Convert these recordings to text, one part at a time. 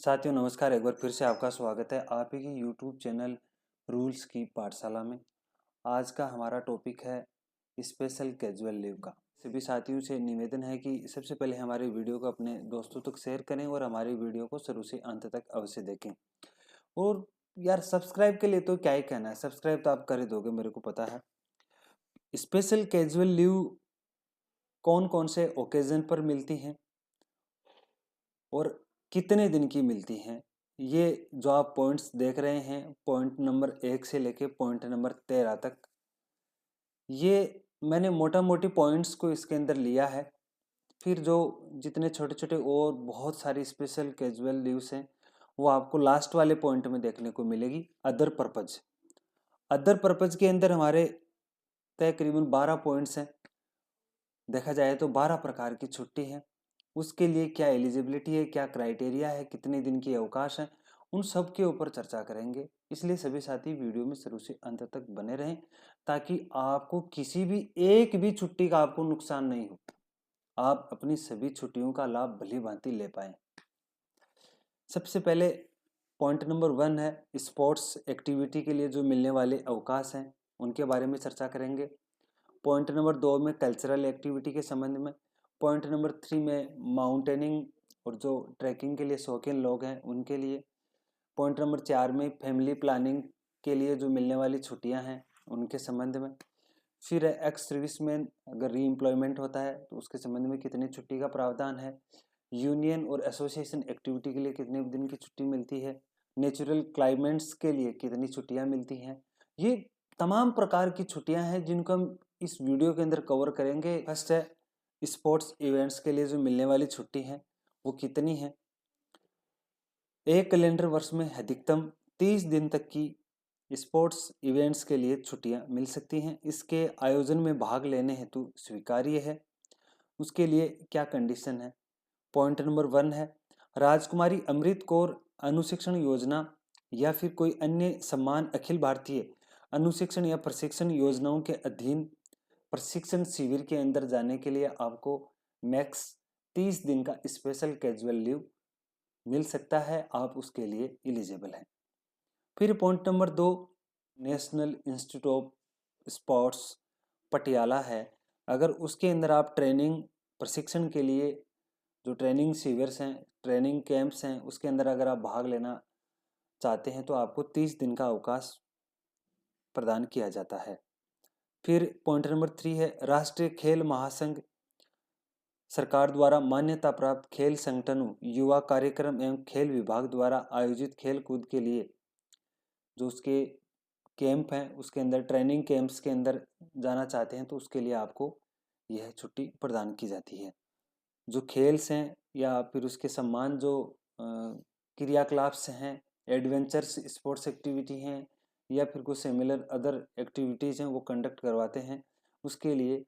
साथियों नमस्कार। एक बार फिर से आपका स्वागत है आप ही की यूट्यूब चैनल रूल्स की पाठशाला में। आज का हमारा टॉपिक है स्पेशल कैजुअल लीव का। सभी साथियों से निवेदन है कि सबसे पहले हमारे वीडियो को अपने दोस्तों तक शेयर करें और हमारी वीडियो को शुरू से अंत तक अवश्य देखें। और यार सब्सक्राइब के लिए तो क्या ही कहना है, सब्सक्राइब तो आप कर ही दोगे, मेरे को पता है। स्पेशल कैजुअल लीव कौन कौन से ओकेजन पर मिलती हैं और कितने दिन की मिलती हैं, ये जो आप पॉइंट्स देख रहे हैं, पॉइंट नंबर 1 से लेके पॉइंट नंबर 13 तक, ये मैंने मोटा मोटी पॉइंट्स को इसके अंदर लिया है। फिर जो जितने छोटे छोटे और बहुत सारी स्पेशल कैजुअल लीव्स हैं वो आपको लास्ट वाले पॉइंट में देखने को मिलेगी। अदर पर्पज, अदर पर्पज के अंदर हमारे तकरीबन 12 पॉइंट्स हैं। देखा जाए तो 12 प्रकार की छुट्टी है। उसके लिए क्या एलिजिबिलिटी है, क्या क्राइटेरिया है, कितने दिन की अवकाश है, उन सब के ऊपर चर्चा करेंगे। इसलिए सभी साथी वीडियो में शुरू से अंत तक बने रहें ताकि आपको किसी भी एक भी छुट्टी का आपको नुकसान नहीं हो, आप अपनी सभी छुट्टियों का लाभ भली भांति ले पाएं। सबसे पहले पॉइंट नंबर 1 है स्पोर्ट्स एक्टिविटी के लिए जो मिलने वाले अवकाश हैं उनके बारे में चर्चा करेंगे। पॉइंट नंबर 2 में कल्चरल एक्टिविटी के संबंध में। पॉइंट नंबर 3 में माउंटेनिंग और जो ट्रैकिंग के लिए शौकीन लोग हैं उनके लिए। पॉइंट नंबर 4 में फैमिली प्लानिंग के लिए जो मिलने वाली छुट्टियां हैं उनके संबंध में। फिर एक्स सर्विसमैन अगर री एम्प्लॉयमेंट होता है तो उसके संबंध में कितनी छुट्टी का प्रावधान है। यूनियन और एसोसिएशन एक्टिविटी के लिए कितने दिन की छुट्टी मिलती है। नेचुरल क्लाइमेट्स के लिए कितनी छुट्टियां मिलती हैं। ये तमाम प्रकार की छुट्टियां हैं जिनको हम इस वीडियो के अंदर कवर करेंगे। फर्स्ट है स्पोर्ट्स इवेंट्स के लिए जो मिलने वाली छुट्टी है वो कितनी है। एक कैलेंडर वर्ष में अधिकतम 30 दिन तक की स्पोर्ट्स इवेंट्स के लिए छुट्टियां मिल सकती हैं। इसके आयोजन में भाग लेने हेतु स्वीकार्य है। उसके लिए क्या कंडीशन है। पॉइंट नंबर 1 है राजकुमारी अमृत कौर अनुशिक्षण योजना या फिर कोई अन्य सम्मान अखिल भारतीय अनुशिक्षण या प्रशिक्षण योजनाओं के अधीन प्रशिक्षण शिविर के अंदर जाने के लिए आपको मैक्स 30 दिन का स्पेशल कैजुअल लीव मिल सकता है, आप उसके लिए एलिजिबल हैं। फिर point number 2 national institute of sports Patiala है। अगर उसके अंदर आप ट्रेनिंग प्रशिक्षण के लिए जो ट्रेनिंग शिविर्स हैं, ट्रेनिंग कैंप्स हैं, उसके अंदर अगर आप भाग लेना चाहते हैं तो आपको 30 दिन का अवकाश प्रदान किया जाता है। फिर पॉइंट नंबर 3 है राष्ट्रीय खेल महासंघ सरकार द्वारा मान्यता प्राप्त खेल संगठनों युवा कार्यक्रम एवं खेल विभाग द्वारा आयोजित खेल कूद के लिए जो उसके कैंप हैं उसके अंदर ट्रेनिंग कैंप्स के अंदर जाना चाहते हैं तो उसके लिए आपको यह छुट्टी प्रदान की जाती है। जो खेल्स हैं या फिर उसके सम्मान जो क्रियाकलाप्स हैं, एडवेंचर्स स्पोर्ट्स एक्टिविटी हैं या फिर कोई सिमिलर अदर एक्टिविटीज़ हैं वो कंडक्ट करवाते हैं, उसके लिए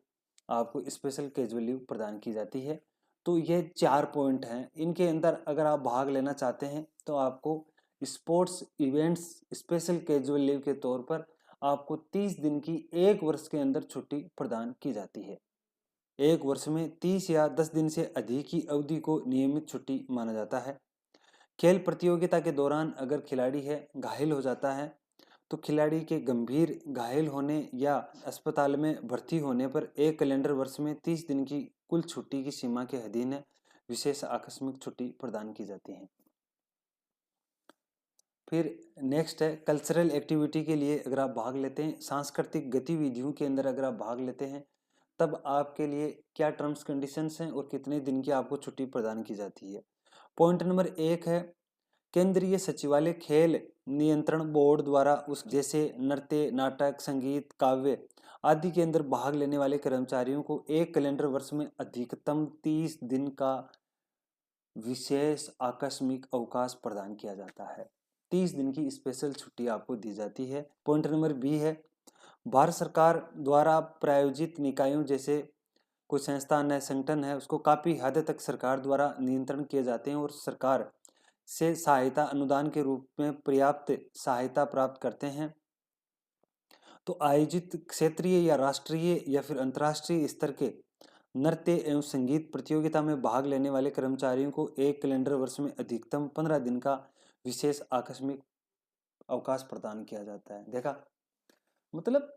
आपको स्पेशल कैजुअल लीव प्रदान की जाती है। तो ये 4 पॉइंट हैं। इनके अंदर अगर आप भाग लेना चाहते हैं तो आपको sports events special casual leave के तौर पर आपको 30 दिन की एक वर्ष के अंदर छुट्टी प्रदान की जाती है। एक वर्ष में 30 या 10 दिन से अधिक की अवधि को नियमित छुट्टी माना जाता है। खेल प्रतियोगिता के दौरान अगर खिलाड़ी है घायल हो जाता है तो खिलाड़ी के गंभीर घायल होने या अस्पताल में भर्ती होने पर एक कैलेंडर वर्ष में 30 दिन की कुल छुट्टी की सीमा के अधीन विशेष आकस्मिक छुट्टी प्रदान की जाती है। फिर नेक्स्ट है कल्चरल एक्टिविटी के लिए अगर आप भाग लेते हैं, सांस्कृतिक गतिविधियों के अंदर अगर आप भाग लेते हैं तब आपके लिए क्या टर्म्स कंडीशंस हैं और कितने दिन की आपको छुट्टी प्रदान की जाती है। पॉइंट नंबर 1 है केंद्रीय सचिवालय खेल नियंत्रण बोर्ड द्वारा उस जैसे नृत्य नाटक संगीत काव्य आदि के अंदर भाग लेने वाले कर्मचारियों को एक कैलेंडर वर्ष में अधिकतम 30 दिन का विशेष आकस्मिक अवकाश प्रदान किया जाता है। 30 दिन की स्पेशल छुट्टी आपको दी जाती है। पॉइंट नंबर बी है भारत सरकार द्वारा प्रायोजित निकायों जैसे कोई संस्थान है संगठन है उसको काफी हद तक सरकार द्वारा नियंत्रण किए जाते हैं और सरकार से सहायता अनुदान के रूप में पर्याप्त सहायता प्राप्त करते हैं। तो आयोजित क्षेत्रीय या राष्ट्रीय या फिर अंतर्राष्ट्रीय स्तर के नृत्य एवं संगीत प्रतियोगिता में भाग लेने वाले कर्मचारियों को एक कैलेंडर वर्ष में अधिकतम 15 दिन का विशेष आकस्मिक अवकाश प्रदान किया जाता है। देखा, मतलब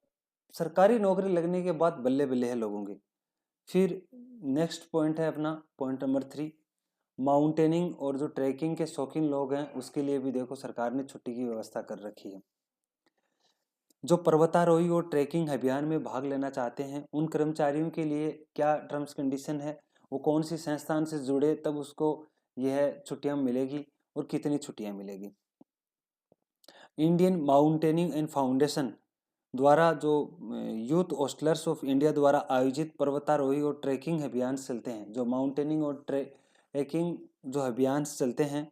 सरकारी नौकरी लगने के बाद बल्ले बल्ले है लोगों के। फिर नेक्स्ट पॉइंट है अपना पॉइंट नंबर 3, माउंटेनिंग और जो ट्रैकिंग के शौकीन लोग हैं उसके लिए भी देखो सरकार ने छुट्टी की व्यवस्था कर रखी है। जो पर्वतारोही और ट्रैकिंग अभियान में भाग लेना चाहते हैं उन कर्मचारियों के लिए क्या टर्म्स कंडीशन है, वो कौन सी संस्थान से जुड़े तब उसको यह छुट्टियां मिलेगी और कितनी छुट्टियां मिलेगी। इंडियन माउंटेनिंग एंड फाउंडेशन द्वारा जो यूथ हॉस्टलर्स ऑफ इंडिया द्वारा आयोजित पर्वतारोही और ट्रैकिंग अभियान चलते हैं, जो माउंटेनिंग और ट्रैकिंग जो अभियान चलते हैं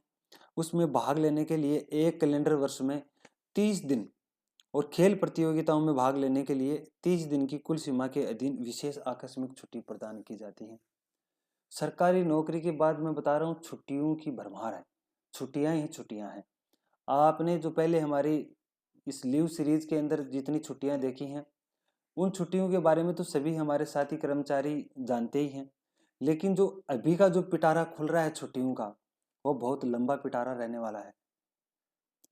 उसमें भाग लेने के लिए एक कैलेंडर वर्ष में 30 दिन और खेल प्रतियोगिताओं में भाग लेने के लिए 30 दिन की कुल सीमा के अधीन विशेष आकस्मिक छुट्टी प्रदान की जाती है। सरकारी नौकरी के बाद मैं बता रहा हूँ छुट्टियों की भरमार है, छुट्टियां ही छुट्टियां हैं। आपने जो पहले हमारी इस लीव सीरीज के अंदर जितनी छुट्टियां देखी हैं उन छुट्टियों के बारे में तो सभी हमारे साथी कर्मचारी जानते ही हैं, लेकिन जो अभी का जो पिटारा खुल रहा है छुट्टियों का वो बहुत लंबा पिटारा रहने वाला है।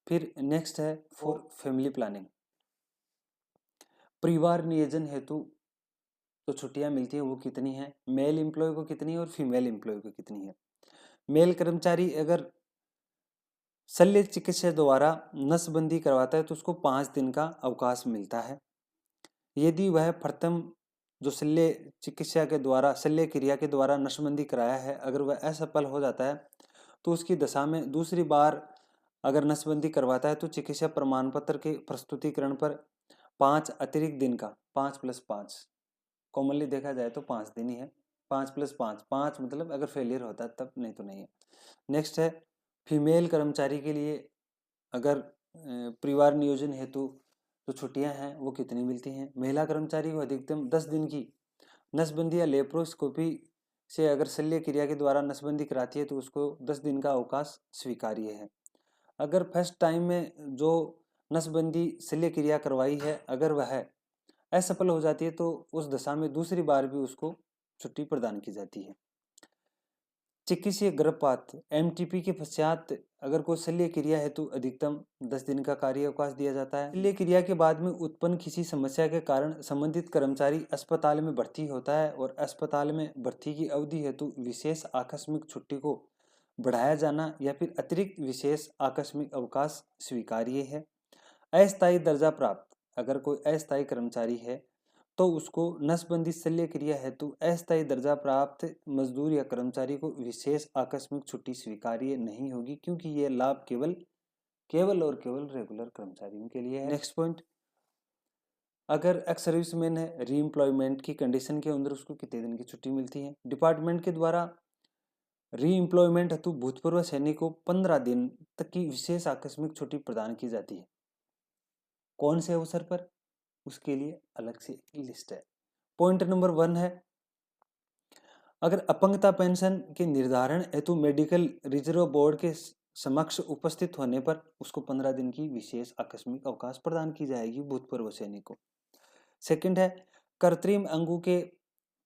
फिर नेक्स्ट है फॉर फैमिली प्लानिंग। परिवार नियोजन हेतु जो छुट्टियां मिलती है वो कितनी है, मेल एम्प्लॉय को कितनी है और फीमेल एम्प्लॉय को कितनी है। मेल कर्मचारी अगर शल्य चिकित्सा द्वारा नसबंदी करवाता है तो उसको 5 दिन का अवकाश मिलता है। यदि वह प्रथम जो शल्य चिकित्सा के द्वारा शल्य क्रिया के द्वारा नसबंदी कराया है अगर वह असफल हो जाता है तो उसकी दशा में दूसरी बार अगर नसबंदी करवाता है तो चिकित्सा प्रमाण पत्र के प्रस्तुतिकरण पर 5 अतिरिक्त दिन का 5+5 कॉमनली देखा जाए तो 5 दिन ही है, 5+5 5 मतलब अगर फेलियर होता है तब, नहीं तो नहीं है। नेक्स्ट है फीमेल कर्मचारी के लिए अगर परिवार नियोजन हेतु जो छुट्टियां हैं वो कितनी मिलती हैं। महिला कर्मचारी को अधिकतम 10 दिन की नसबंदी या लेप्रोस्कोपी से अगर शल्य क्रिया के द्वारा नसबंदी कराती है तो उसको 10 दिन का अवकाश स्वीकार्य है। अगर फर्स्ट टाइम में जो नसबंदी शल्य क्रिया करवाई है अगर वह असफल हो जाती है तो उस दशा में दूसरी बार भी उसको छुट्टी प्रदान की जाती है। चिकित्सीय गर्भपात एमटीपी के पश्चात अगर कोई शल्य क्रिया है तो अधिकतम 10 दिन का कार्य अवकाश दिया जाता है। शल्य क्रिया के बाद में उत्पन्न किसी समस्या के कारण संबंधित कर्मचारी अस्पताल में भर्ती होता है और अस्पताल में भर्ती की अवधि हेतु विशेष आकस्मिक छुट्टी को बढ़ाया जाना या फिर अतिरिक्त विशेष आकस्मिक अवकाश स्वीकार्य है। अस्थायी दर्जा प्राप्त अगर कोई अस्थायी कर्मचारी है तो उसको नसबंदी शल्य क्रिया हेतु अस्थायी दर्जा प्राप्त मजदूर या कर्मचारी को विशेष आकस्मिक छुट्टी स्वीकार्य नहीं होगी, क्योंकि यह लाभ केवल और केवल रेगुलर कर्मचारियों के लिए है। नेक्स्ट पॉइंट, अगर एक्स सर्विसमैन है रीएम्प्लॉयमेंट की कंडीशन के अंदर उसको कितने दिन की छुट्टी मिलती है। डिपार्टमेंट के द्वारा रीएम्प्लॉयमेंट हेतु भूतपूर्व सैनिक को 15 दिन तक की विशेष आकस्मिक छुट्टी प्रदान की जाती है। कौन से अवसर पर, उसके लिए अलग से लिस्ट है। पॉइंट नंबर 1 है अगर अपंगता पेंशन के निर्धारण हेतु मेडिकल रिजर्व बोर्ड के समक्ष उपस्थित होने पर उसको 15 दिन की विशेष आकस्मिक अवकाश प्रदान की जाएगी भूतपूर्व सैनिक को। सेकंड है कृत्रिम अंगों के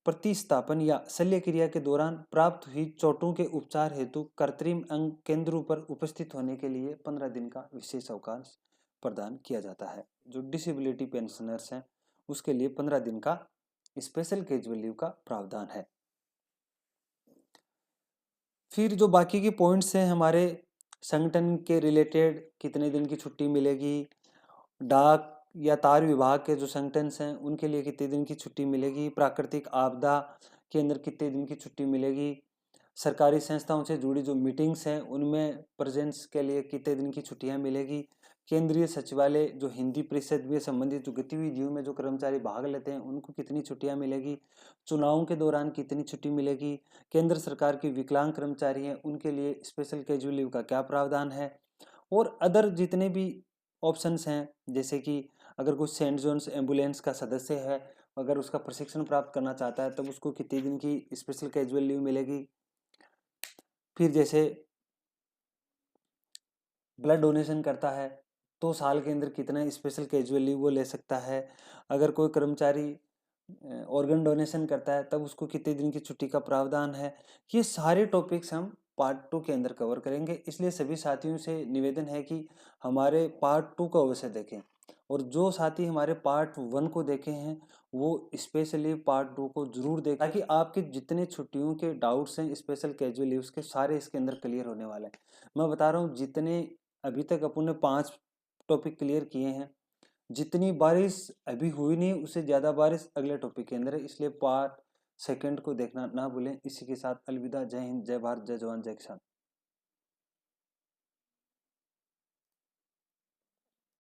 प्रतिस्थापन या शल्य क्रिया के दौरान प्राप्त हुई चोटों के उपचार हेतु कृत्रिम अंग केंद्रों पर उपस्थित होने के लिए 15 दिन का विशेष अवकाश प्रदान किया जाता है। जो डिसेबिलिटी पेंशनर्स हैं उसके लिए 15 दिन का स्पेशल कैजुअल लीव का प्रावधान है। फिर जो बाकी के पॉइंट्स हैं हमारे संगठन के रिलेटेड कितने दिन की छुट्टी मिलेगी, डाक या तार विभाग के जो संगठन हैं उनके लिए कितने दिन की छुट्टी मिलेगी, प्राकृतिक आपदा के अंदर कितने दिन की छुट्टी मिलेगी, सरकारी संस्थाओं से जुड़ी जो मीटिंग्स हैं उनमें प्रेजेंस के लिए कितने दिन की छुट्टियां मिलेगी, केंद्रीय सचिवालय जो हिंदी परिषद में संबंधित जो गतिविधियों में जो कर्मचारी भाग लेते हैं उनको कितनी छुट्टियां मिलेगी, चुनावों के दौरान कितनी छुट्टी मिलेगी, केंद्र सरकार की विकलांग कर्मचारी हैं उनके लिए स्पेशल कैजुअल लीव का क्या प्रावधान है, और अदर जितने भी ऑप्शंस हैं जैसे कि अगर कोई सेंट जॉन्स एम्बुलेंस का सदस्य है अगर उसका प्रशिक्षण प्राप्त करना चाहता है तब उसको कितने दिन की स्पेशल कैजुअल लीव मिलेगी। फिर जैसे ब्लड डोनेशन करता है तो साल के अंदर कितना स्पेशल कैजुअल लीव वो ले सकता है। अगर कोई कर्मचारी ऑर्गन डोनेशन करता है तब उसको कितने दिन की छुट्टी का प्रावधान है। ये सारे टॉपिक्स हम पार्ट 2 के अंदर कवर करेंगे, इसलिए सभी साथियों से निवेदन है कि हमारे पार्ट 2 को अवश्य देखें, और जो साथी हमारे पार्ट 1 को देखे हैं वो स्पेशली पार्ट 2 को जरूर देखें, ताकि आपके जितने छुट्टियों के डाउट्स हैं स्पेशल कैजुअल लीव्स के सारे इसके अंदर क्लियर होने वाले हैं। मैं बता रहा हूँ, जितने अभी तक अपन ने 5 टॉपिक क्लियर किए हैं, जितनी बारिश अभी हुई नहीं उससे ज़्यादा बारिश अगले टॉपिक के अंदर है, इसलिए पार्ट सेकंड को देखना ना भूलें। इसी के साथ अलविदा। जय हिंद, जय भारत, जय जवान, जय किसान।